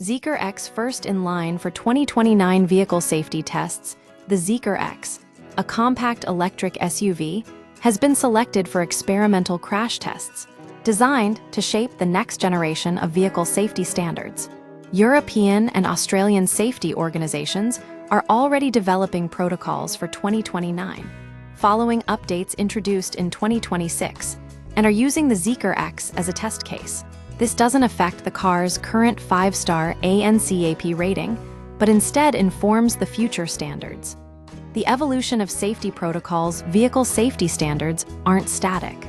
Zeekr X first in line for 2029 vehicle safety tests, the Zeekr X, a compact electric SUV, has been selected for experimental crash tests, designed to shape the next generation of vehicle safety standards. European and Australian safety organizations are already developing protocols for 2029, following updates introduced in 2026, and are using the Zeekr X as a test case. This doesn't affect the car's current 5-star ANCAP rating, but instead informs the future standards. The evolution of safety protocols, vehicle safety standards, aren't static.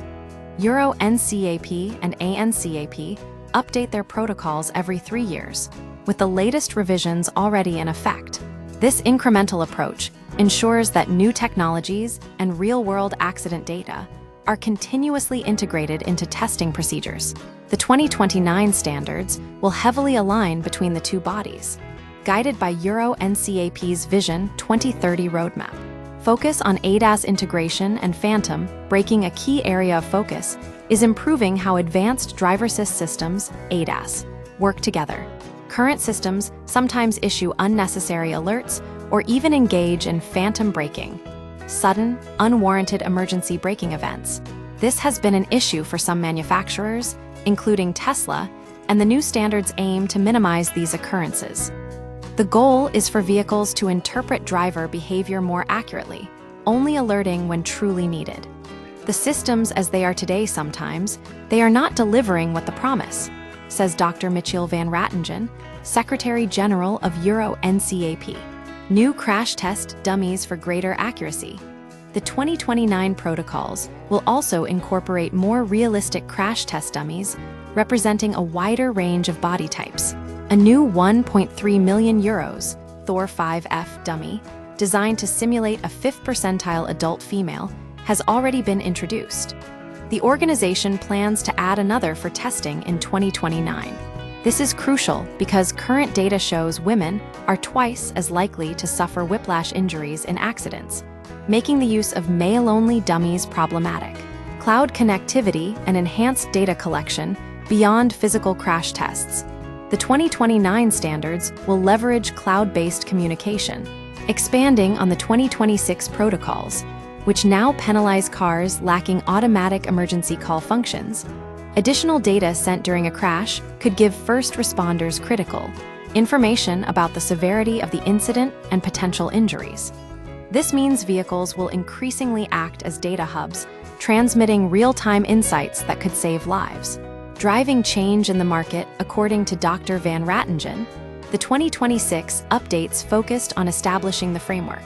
Euro NCAP and ANCAP update their protocols every 3 years, with the latest revisions already in effect. This incremental approach ensures that new technologies and real-world accident data are continuously integrated into testing procedures. The 2029 standards will heavily align between the two bodies, guided by Euro NCAP's Vision 2030 roadmap. Focus on ADAS integration and phantom braking. A key area of focus is improving how advanced driver-assist systems, ADAS, work together. Current systems sometimes issue unnecessary alerts or even engage in phantom braking, sudden, unwarranted emergency braking events. This has been an issue for some manufacturers, including Tesla, and the new standards aim to minimize these occurrences. The goal is for vehicles to interpret driver behavior more accurately, only alerting when truly needed. The systems as they are today sometimes, they are not delivering what they promise, says Dr. Michiel van Ratingen, Secretary General of Euro NCAP. New crash test dummies for greater accuracy. The 2029 protocols will also incorporate more realistic crash test dummies, representing a wider range of body types. A new €1.3 million Thor 5F dummy, designed to simulate a 5th percentile adult female, has already been introduced. The organization plans to add another for testing in 2029. This is crucial because current data shows women are twice as likely to suffer whiplash injuries in accidents, making the use of male-only dummies problematic. Cloud connectivity and enhanced data collection beyond physical crash tests. The 2029 standards will leverage cloud-based communication, expanding on the 2026 protocols, which now penalize cars lacking automatic emergency call functions. Additional data sent during a crash could give first responders critical information about the severity of the incident and potential injuries. This means vehicles will increasingly act as data hubs, transmitting real-time insights that could save lives. Driving change in the market, according to Dr. Van Ratingen, the 2026 updates focused on establishing the framework,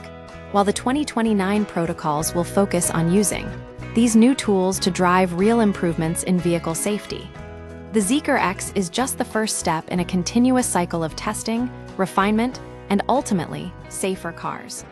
while the 2029 protocols will focus on using these new tools to drive real improvements in vehicle safety. The Zeekr X is just the first step in a continuous cycle of testing, refinement, and ultimately, safer cars.